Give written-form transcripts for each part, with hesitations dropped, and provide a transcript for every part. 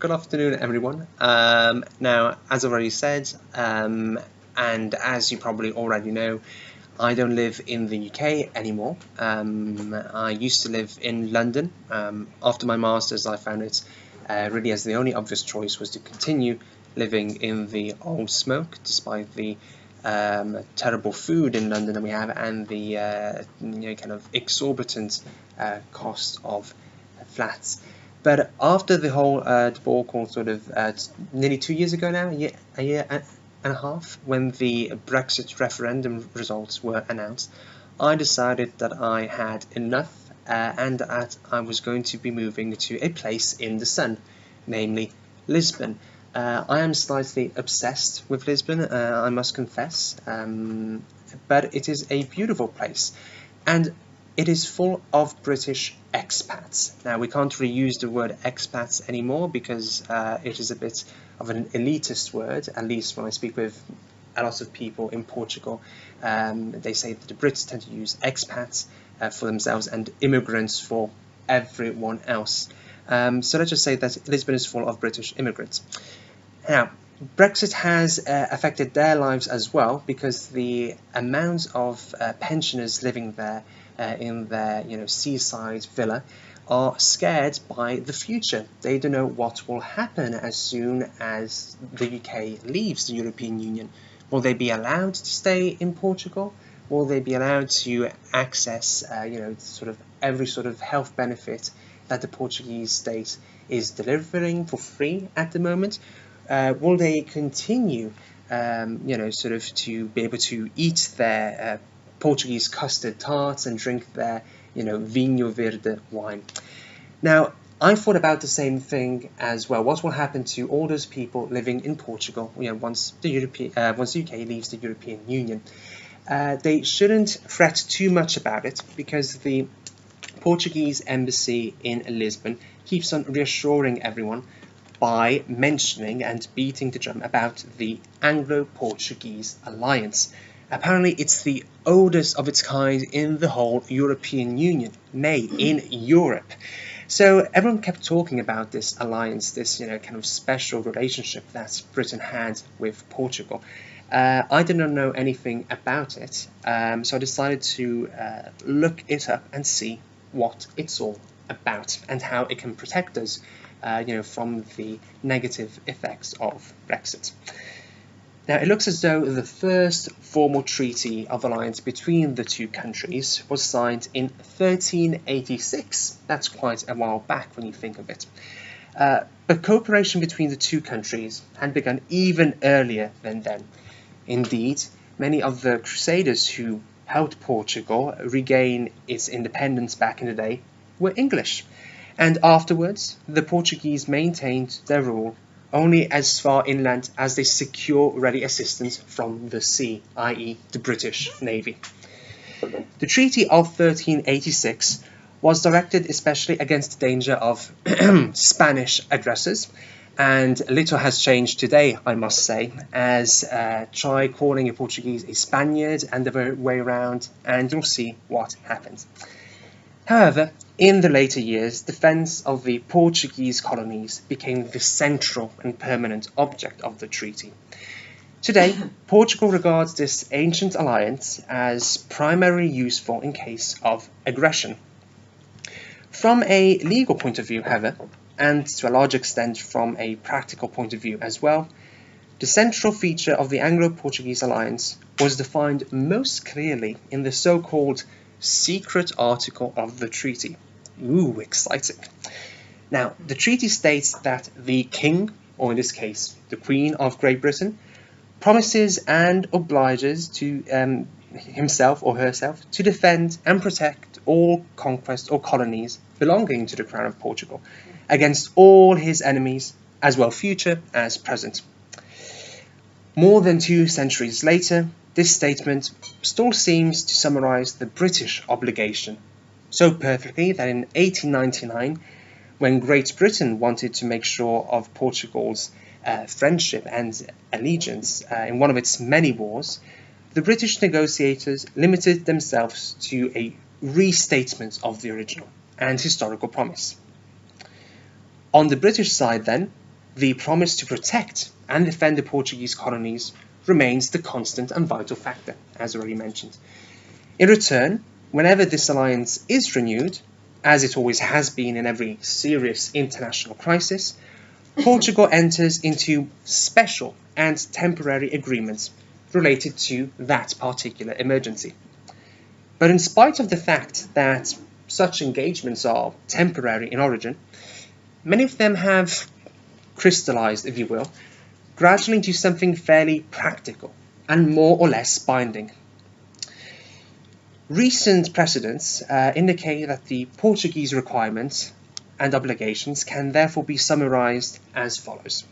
Good afternoon, everyone. Now, as already said, and as you probably already know, I don't live in the UK anymore. I used to live in London. After my master's, I found it really as the only obvious choice was to continue living in the old smoke, despite the terrible food in London that we have and the kind of exorbitant cost of flats. But after the whole debacle, sort of nearly 2 years ago now, a year and a half, when the Brexit referendum results were announced, I decided that I had enough and that I was going to be moving to a place in the sun, namely Lisbon. I am slightly obsessed with Lisbon, I must confess, but it is a beautiful place. And it is full of British expats. Now, we can't really use the word expats anymore because it is a bit of an elitist word, at least when I speak with a lot of people in Portugal. They say that the Brits tend to use expats for themselves and immigrants for everyone else. So let's just say that Lisbon is full of British immigrants. Now, Brexit has affected their lives as well because the amount of pensioners living there in their seaside villa are scared by the future. They don't know what will happen as soon as the UK leaves the European Union. Will they be allowed to stay in Portugal? Will they be allowed to access sort of every sort of health benefit that the Portuguese state is delivering for free at the moment? Will they continue sort of to be able to eat their Portuguese custard tarts and drink their vinho verde wine? Now, I thought about the same thing as well. What will happen to all those people living in Portugal once the UK leaves the European Union? They shouldn't fret too much about it because the Portuguese embassy in Lisbon keeps on reassuring everyone by mentioning and beating the drum about the Anglo-Portuguese alliance. Apparently, it's the oldest of its kind in the whole European Union, nay, in Europe. So everyone kept talking about this alliance, this kind of special relationship that Britain had with Portugal. I did not know anything about it, so I decided to look it up and see what it's all about and how it can protect us from the negative effects of Brexit. Now, it looks as though the first formal treaty of alliance between the two countries was signed in 1386. That's quite a while back when you think of it. But cooperation between the two countries had begun even earlier than then. Indeed, many of the Crusaders who helped Portugal regain its independence back in the day were English. And afterwards, the Portuguese maintained their rule only as far inland as they secure ready assistance from the sea, i.e. the British Navy. The Treaty of 1386 was directed especially against the danger of Spanish aggressors, and little has changed today, I must say, as try calling a Portuguese a Spaniard and the way around, and you'll see what happens. However, in the later years, defence of the Portuguese colonies became the central and permanent object of the treaty. Today, Portugal regards this ancient alliance as primarily useful in case of aggression. From a legal point of view, however, and to a large extent from a practical point of view as well, the central feature of the Anglo-Portuguese alliance was defined most clearly in the so-called secret article of the treaty. Ooh, exciting. Now, the treaty states that the king, or in this case, the Queen of Great Britain, promises and obliges to himself or herself to defend and protect all conquests or colonies belonging to the Crown of Portugal against all his enemies, as well future as present. More than 2 centuries later, this statement still seems to summarise the British obligation so perfectly that in 1899, when Great Britain wanted to make sure of Portugal's friendship and allegiance in one of its many wars, the British negotiators limited themselves to a restatement of the original and historical promise. On the British side then, the promise to protect and defend the Portuguese colonies remains the constant and vital factor, as already mentioned. In return, whenever this alliance is renewed, as it always has been in every serious international crisis, Portugal enters into special and temporary agreements related to that particular emergency. But in spite of the fact that such engagements are temporary in origin, many of them have crystallized, if you will, gradually into something fairly practical and more or less binding. Recent precedents indicate that the Portuguese requirements and obligations can therefore be summarized as follows.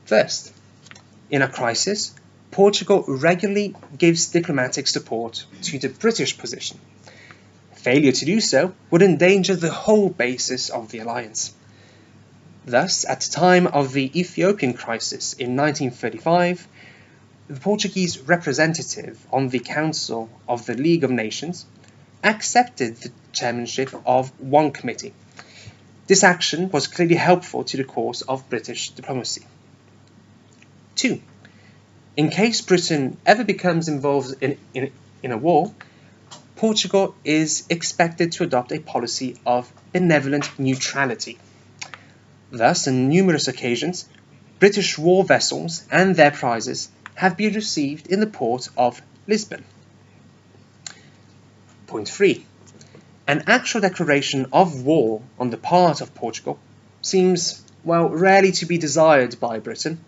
First, in a crisis, Portugal regularly gives diplomatic support to the British position. Failure to do so would endanger the whole basis of the alliance. Thus, at the time of the Ethiopian crisis in 1935, the Portuguese representative on the Council of the League of Nations accepted the chairmanship of one committee. This action was clearly helpful to the cause of British diplomacy. 2. In case Britain ever becomes involved in a war, Portugal is expected to adopt a policy of benevolent neutrality. Thus, on numerous occasions, British war vessels and their prizes have been received in the port of Lisbon. Point 3. An actual declaration of war on the part of Portugal seems, well, rarely to be desired by Britain.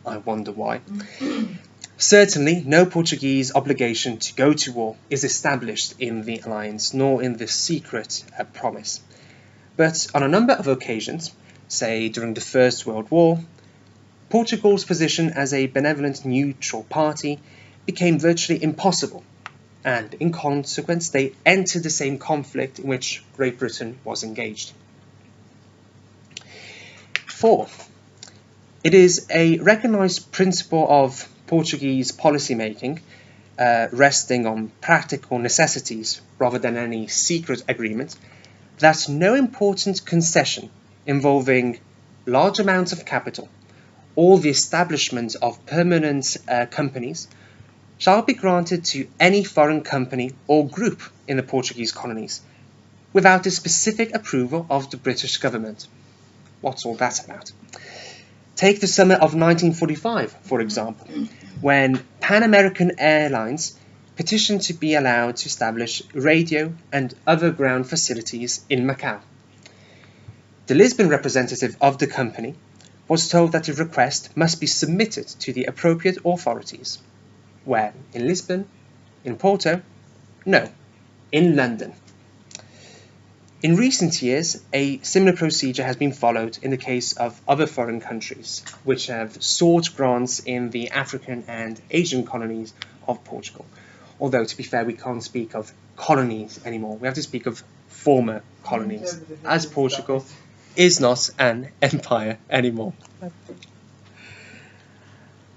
I wonder why. Certainly, no Portuguese obligation to go to war is established in the alliance, nor in the secret promise. But on a number of occasions, say during the First World War, Portugal's position as a benevolent neutral party became virtually impossible, and in consequence they entered the same conflict in which Great Britain was engaged. 4. It is a recognized principle of Portuguese policymaking, resting on practical necessities rather than any secret agreement, that no important concession involving large amounts of capital or the establishment of permanent companies shall be granted to any foreign company or group in the Portuguese colonies without the specific approval of the British government. What's all that about? Take the summer of 1945, for example, when Pan American Airlines petitioned to be allowed to establish radio and other ground facilities in Macau. The Lisbon representative of the company was told that the request must be submitted to the appropriate authorities. Where? In Lisbon? In Porto? No, in London. In recent years, a similar procedure has been followed in the case of other foreign countries, which have sought grants in the African and Asian colonies of Portugal. Although, to be fair, we can't speak of colonies anymore. We have to speak of former colonies, as Portugal is not an empire anymore.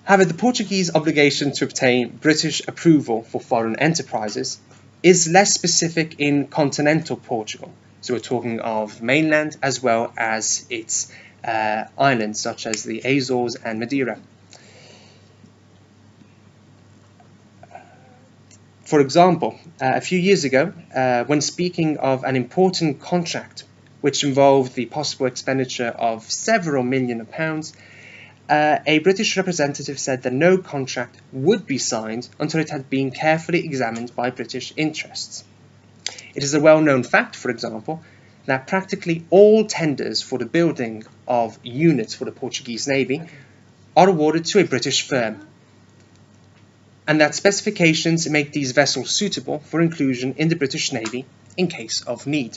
However, the Portuguese obligation to obtain British approval for foreign enterprises is less specific in continental Portugal. So we're talking of mainland as well as its islands, such as the Azores and Madeira. For example, a few years ago, when speaking of an important contract which involved the possible expenditure of several million pounds, a British representative said that no contract would be signed until it had been carefully examined by British interests. It is a well-known fact, for example, that practically all tenders for the building of units for the Portuguese Navy are awarded to a British firm, and that specifications make these vessels suitable for inclusion in the British Navy in case of need.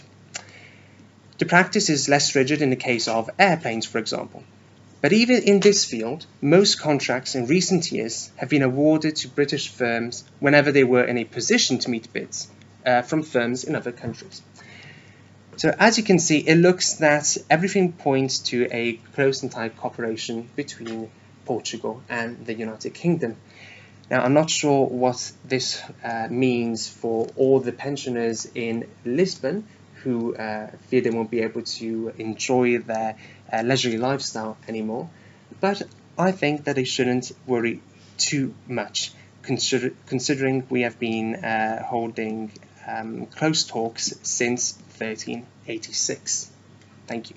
The practice is less rigid in the case of airplanes, for example. But even in this field, most contracts in recent years have been awarded to British firms whenever they were in a position to meet bids from firms in other countries. So as you can see, it looks that everything points to a close and tight cooperation between Portugal and the United Kingdom. Now, I'm not sure what this means for all the pensioners in Lisbon who fear they won't be able to enjoy their leisurely lifestyle anymore. But I think that they shouldn't worry too much, considering we have been holding close talks since 1386. Thank you.